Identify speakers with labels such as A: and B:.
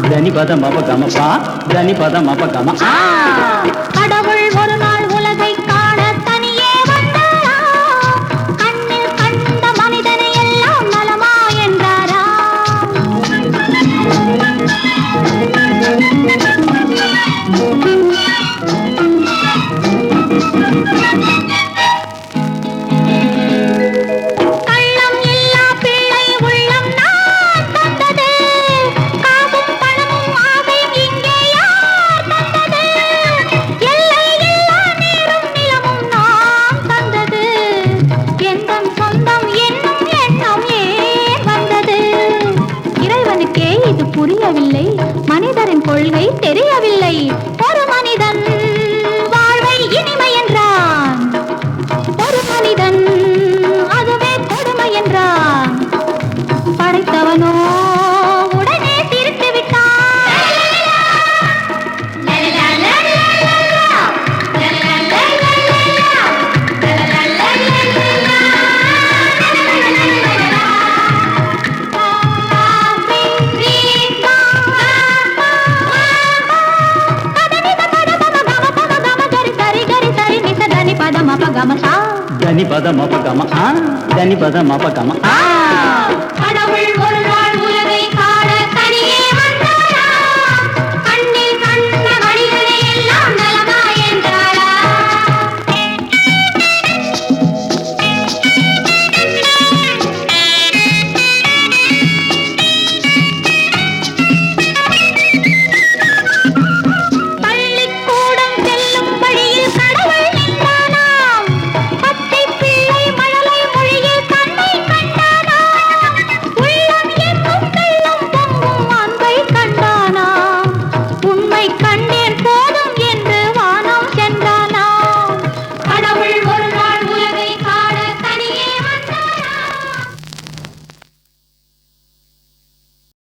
A: దని పద మప గమ పా దని పద మప గమ
B: கடவுள் ஒரு நாள் உலகை காண தனியே வந்தாரா கண்ணில் கண்ட மனிதனை எல்லாம் நலமா என்றாரா புரியவில்லை மனிதரின் கொள்கை தெரியவில்லை ஒரு மனிதன் வாழ்வை இனிமை என்றான் ஒரு மனிதன் அதுவே கொடுமை என்றான் படைத்தவனோ உடனே திருத்தி விட்டான்
A: దని పద మప గమ దని పద మప గమ